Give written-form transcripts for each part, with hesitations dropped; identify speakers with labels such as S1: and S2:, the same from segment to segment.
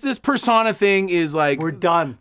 S1: this persona thing is like
S2: We're done.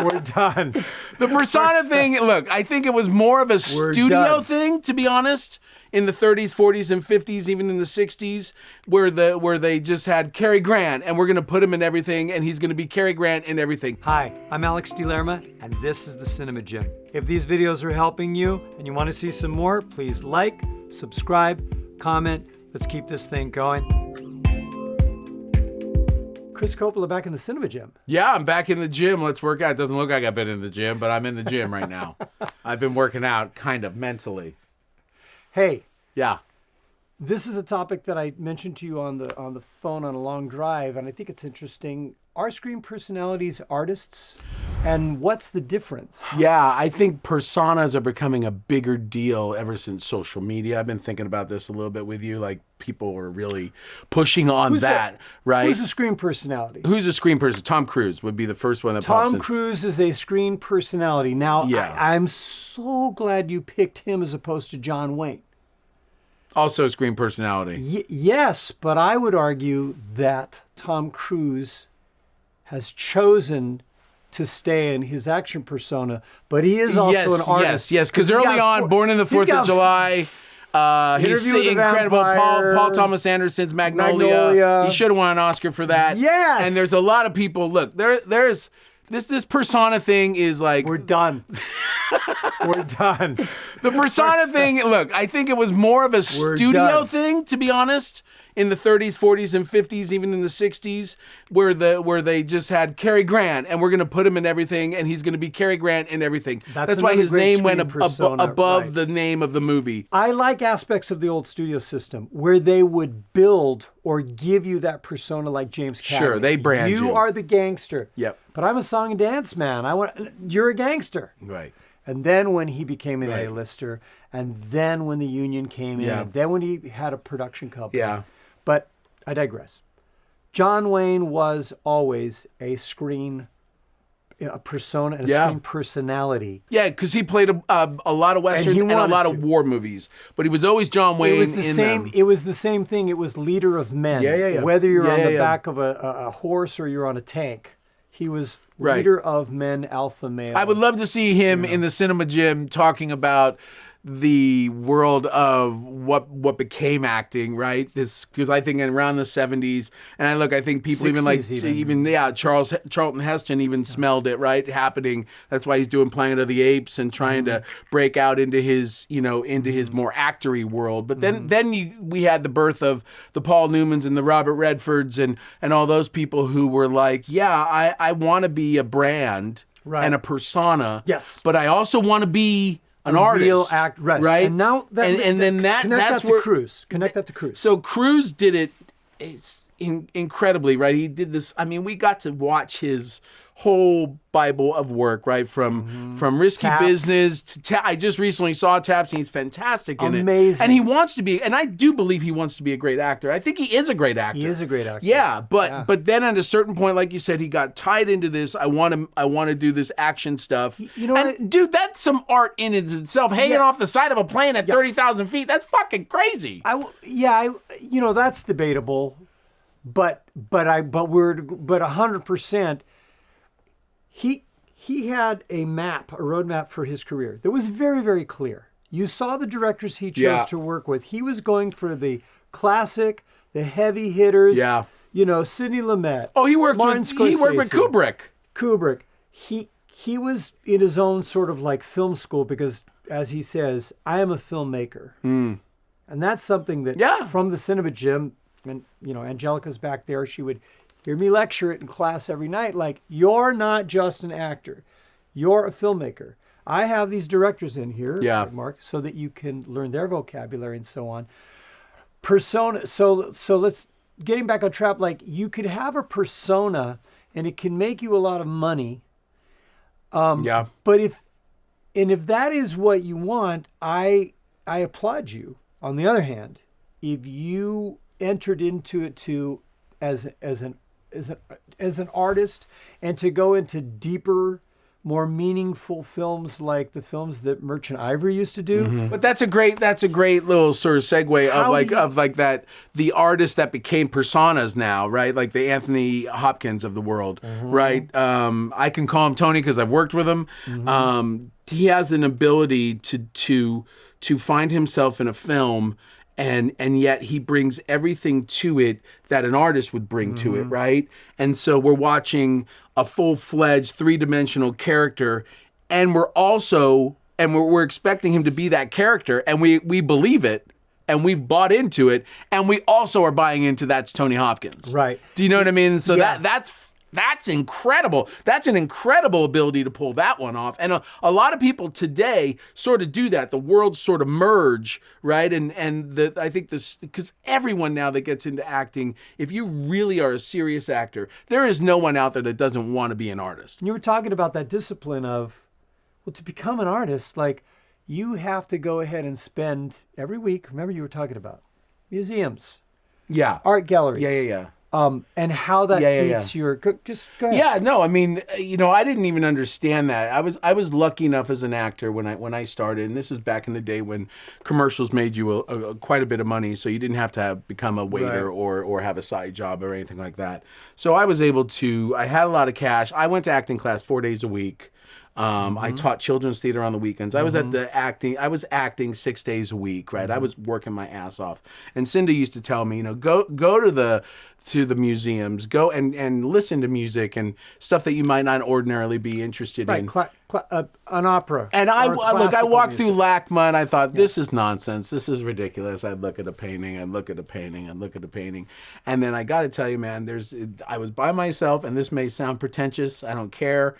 S2: We're done.
S1: The persona thing. Look, I think it was more of a studio thing, to be honest. In the 30s, 40s, and 50s, even in the 60s, where they just had Cary Grant, and we're gonna put him in everything, and he's gonna be Cary Grant in everything.
S2: Hi, I'm Alex DeLerma, and this is the Cinema Gym. If these videos are helping you and you want to see some more, please like, subscribe, comment. Let's keep this thing going. Chris Coppola back in the Cinema Gym.
S1: Yeah, I'm back in the gym. Let's work out. It doesn't look like I've been in the gym, but I'm in the gym right now. I've been working out, kind of mentally.
S2: Hey.
S1: Yeah.
S2: This is a topic that I mentioned to you on the phone on a long drive, and I think it's interesting. Are screen personalities artists? And what's the difference?
S1: Yeah, I think personas are becoming a bigger deal ever since social media. I've been thinking about this a little bit with you. Like, people are really pushing on right?
S2: Who's a screen personality?
S1: Who's a screen person? Tom Cruise would be the first one that pops in.
S2: Tom Cruise is a screen personality. Now,
S1: yeah.
S2: I'm so glad you picked him as opposed to John Wayne.
S1: Also a screen personality.
S2: Yes, but I would argue that Tom Cruise has chosen to stay in his action persona, but he is also an artist.
S1: Yes, because early on, Born in the 4th of July, he's incredible. Paul Thomas Anderson's Magnolia. He should have won an Oscar for that.
S2: Yes.
S1: And there's a lot of people, look, there's this persona thing is like...
S2: We're done. We're done.
S1: The persona thing, look, I think it was more of a studio thing, to be honest. In the 30s, 40s, and 50s, even in the 60s, where they just had Cary Grant, and we're going to put him in everything, and he's going to be Cary Grant in everything. That's why his name went above the name of the movie.
S2: I like aspects of the old studio system where they would build or give you that persona like James Cagney.
S1: Sure, they brand you.
S2: You are the gangster.
S1: Yep.
S2: But I'm a song and dance man. You're a gangster.
S1: Right.
S2: And then when he became an A-lister, and then when the union came in, and then when he had a production company.
S1: Yeah.
S2: But I digress. John Wayne was always a persona and a screen personality.
S1: Yeah, because he played a lot of westerns and a lot of war movies, but he was always John Wayne.
S2: It was the same. It was the same thing. It was leader of men.
S1: Yeah.
S2: Whether you're on the back of a horse or you're on a tank, he was leader of men, alpha male.
S1: I would love to see him in the Cinema Gym talking about the world of what became acting, right? This, because I think around the 70s, and I think people Charlton Heston even smelled it, right, happening. That's why he's doing Planet of the Apes and trying to break out into his more actory world. But then we had the birth of the Paul Newmans and the Robert Redfords and all those people who were like, yeah, I want to be a brand and a persona.
S2: Yes.
S1: But I also want to be an artist,
S2: real act, right? And now
S1: that's
S2: where Cruise. Connect that to Cruise.
S1: So Cruise did it. It's incredibly, right? He did this. I mean, we got to watch his whole Bible of work, right? From Risky Business to I just recently saw Taps, and he's fantastic in it.
S2: Amazing.
S1: And he wants to be, and I do believe he wants to be a great actor. I think he is a great actor.
S2: He is a great actor.
S1: Yeah, but then at a certain point, like you said, he got tied into this. I want to do this action stuff.
S2: You know,
S1: dude, that's some art in itself. Hanging off the side of a plane at 30,000 feet. That's fucking crazy.
S2: That's debatable, but 100%. He had a roadmap for his career that was very, very clear. You saw the directors he chose to work with. He was going for the classic, the heavy hitters.
S1: Yeah.
S2: Sidney Lumet.
S1: Oh, he worked with Kubrick.
S2: Kubrick. He was in his own sort of like film school because, as he says, I am a filmmaker. And that's something that from the Cinema Gym, and Angelica's back there, she would hear me lecture it in class every night. Like, you're not just an actor. You're a filmmaker. I have these directors in here, Mark, so that you can learn their vocabulary and so on. Persona. So let's, getting back on track, like, you could have a persona and it can make you a lot of money. But if that is what you want, I applaud you. On the other hand, if you entered into it as an artist and to go into deeper more meaningful films like the films that Merchant Ivory used to do.
S1: But that's a great little sort of segue of like that the artists that became personas now, right? Like the Anthony Hopkins of the world, right? I can call him Tony because I've worked with him. He has an ability to find himself in a film. And yet he brings everything to it that an artist would bring to it, right? And so we're watching a full-fledged three-dimensional character, and we're expecting him to be that character, and we believe it, and we've bought into it, and we also are buying into that's Tony Hopkins.
S2: Right.
S1: Do you know what I mean? So that's incredible. That's an incredible ability to pull that one off. And a lot of people today sort of do that. The worlds sort of merge, right? I think this, because everyone now that gets into acting, if you really are a serious actor, there is no one out there that doesn't want to be an artist.
S2: And you were talking about that discipline of, well, to become an artist, like you have to go ahead and spend every week, remember you were talking about museums, art galleries.
S1: Yeah.
S2: And how that feeds your. Just go ahead.
S1: Yeah, no, I mean, I didn't even understand that. I was lucky enough as an actor when I started, and this was back in the day when commercials made you quite a bit of money, so you didn't have to become a waiter or have a side job or anything like that. So I was able to. I had a lot of cash. I went to acting class 4 days a week. I taught children's theater on the weekends. I was I was acting 6 days a week, right? I was working my ass off. And Cindy used to tell me, go to the museums, go and listen to music and stuff that you might not ordinarily be interested in.
S2: An opera.
S1: And I walked through LACMA and I thought, this is nonsense. This is ridiculous. I'd look at a painting, I'd look at a painting, I'd look at a painting. And then I got to tell you, man, I was by myself, and this may sound pretentious. I don't care.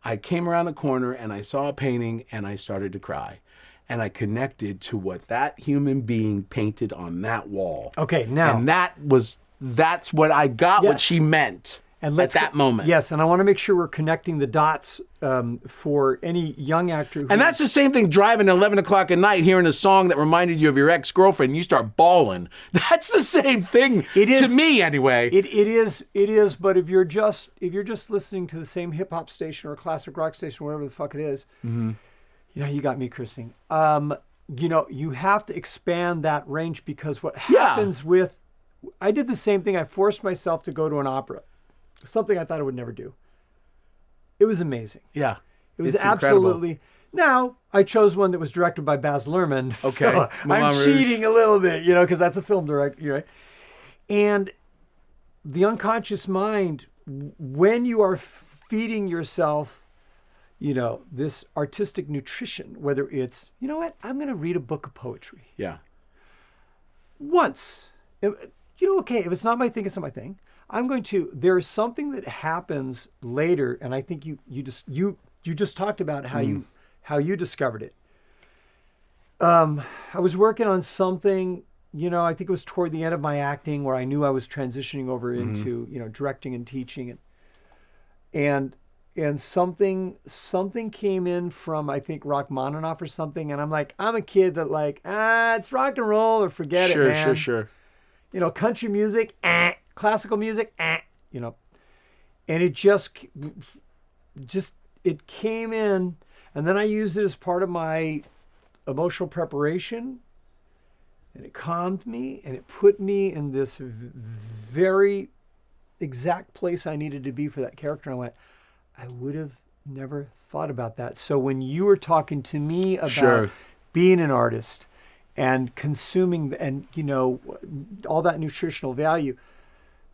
S1: I came around the corner and I saw a painting and I started to cry. And I connected to what that human being painted on that wall.
S2: Okay, now.
S1: And that's what I got, what she meant at that moment.
S2: Yes, and I want to make sure we're connecting the dots for any young actor.
S1: And that's the same thing driving at 11 o'clock at night, hearing a song that reminded you of your ex-girlfriend, and you start bawling. That's the same thing to me anyway.
S2: It is, but if you're just listening to the same hip-hop station or classic rock station, whatever the fuck it is, you got me cursing. You have to expand that range, because what happens with... I did the same thing. I forced myself to go to an opera, something I thought I would never do. It was amazing.
S1: Yeah.
S2: It was absolutely... Incredible. Now, I chose one that was directed by Baz Luhrmann. Okay. So I'm cheating a little bit, because that's a film director, right? And the unconscious mind, when you are feeding yourself, this artistic nutrition, whether it's, you know what, I'm going to read a book of poetry.
S1: Yeah.
S2: Once. Okay, if it's not my thing, it's not my thing. There's something that happens later, and I think you just talked about how you discovered it. I was working on something, I think it was toward the end of my acting, where I knew I was transitioning over into, directing and teaching, and something came in from, I think, Rachmaninoff or something, and I'm like, I'm a kid that it's rock and roll or forget it, man.
S1: Sure.
S2: Country music, classical music, and it just it came in, and then I used it as part of my emotional preparation, and it calmed me, and it put me in this very exact place I needed to be for that character. And I went, I would have never thought about that. So when you were talking to me about being an artist and consuming, and all that nutritional value,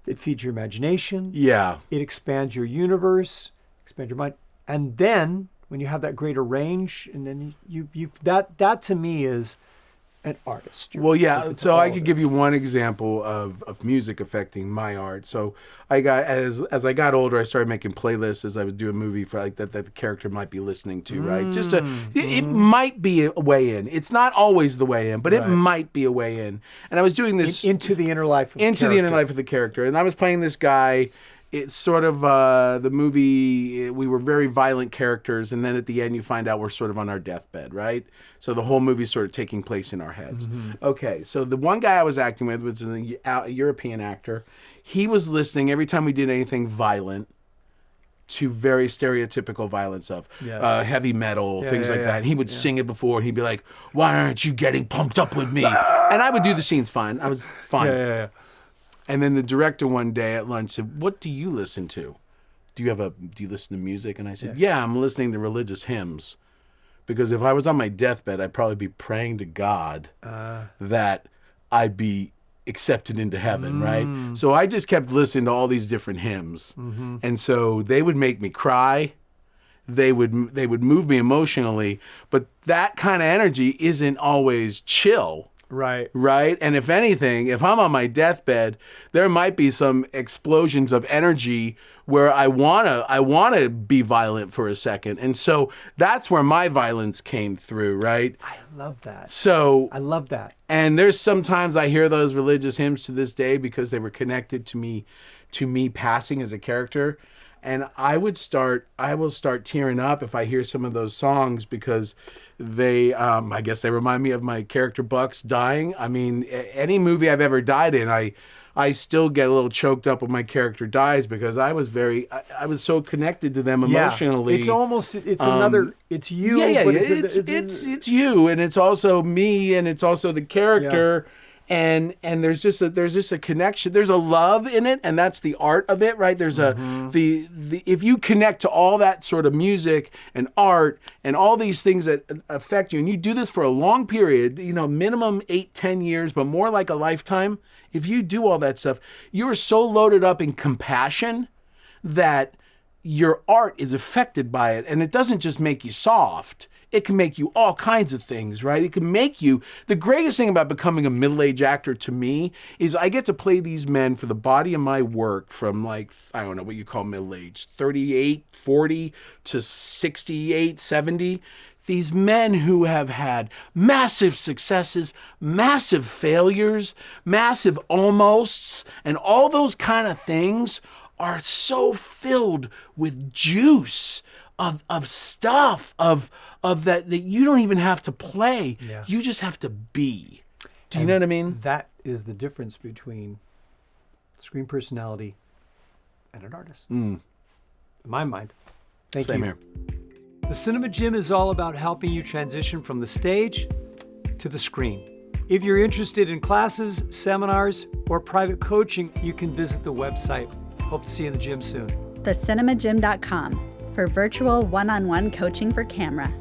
S2: it feeds your imagination.
S1: Yeah.
S2: It expands your universe, expands your mind. And then when you have that greater range, and then you that to me is an artist.
S1: Well, yeah. So I could give you one example of music affecting my art. So I got as I got older, I started making playlists as I would do a movie for that the character might be listening to, right? Just it might be a way in. It's not always the way in, but it might be a way in. And I was doing this
S2: into the inner life of
S1: the character, and I was playing this guy. It's sort of the movie, we were very violent characters, and then at the end you find out we're sort of on our deathbed, right? So the whole movie's sort of taking place in our heads. Okay, so the one guy I was acting with was a European actor. He was listening every time we did anything violent. to very stereotypical violent stuff, heavy metal, things like that. And he would sing it before, and he'd be like, "Why aren't you getting pumped up with me?" And I would do the scenes fine. I was fine. And then the director one day at lunch said, "What do you listen to? Do you listen to music?" And I said, "Yeah, I'm listening to religious hymns, because if I was on my deathbed, I'd probably be praying to God that I'd be accepted into heaven, right?" So I just kept listening to all these different hymns, and so they would make me cry. They would move me emotionally, but that kind of energy isn't always chill.
S2: Right.
S1: And if anything, if I'm on my deathbed, there might be some explosions of energy where I wanna be violent for a second. And so that's where my violence came through, right?
S2: I love that.
S1: So
S2: I love that.
S1: And there's sometimes I hear those religious hymns to this day because they were connected to me passing as a character. And I will start tearing up if I hear some of those songs, because they, I guess they remind me of my character Buck's dying. I mean, any movie I've ever died in, I still get a little choked up when my character dies, because I was so connected to them emotionally.
S2: It's almost, it's you.
S1: Yeah,
S2: but
S1: it's you, and it's also me, and it's also the character. Yeah. And there's just a connection. There's a love in it, and that's the art of it, right? There's the if you connect to all that sort of music and art and all these things that affect you, and you do this for a long period, minimum 8-10 years, but more like a lifetime. If you do all that stuff, you're so loaded up in compassion that your art is affected by it, and it doesn't just make you soft. It can make you all kinds of things, right? It can make you, the greatest thing about becoming a middle-aged actor to me is I get to play these men for the body of my work from, like, I don't know what you call middle-aged, 38, 40 to 68, 70. These men who have had massive successes, massive failures, massive almosts, and all those kind of things are so filled with juice of stuff, of that you don't even have to play. Yeah. You just have to be. Do you know what I mean?
S2: That is the difference between screen personality and an artist. In my mind. Thank you.
S1: Same here.
S2: The Cinema Gym is all about helping you transition from the stage to the screen. If you're interested in classes, seminars, or private coaching, you can visit the website. Hope to see you in the gym soon.
S3: TheCinemaGym.com for virtual one-on-one coaching for camera.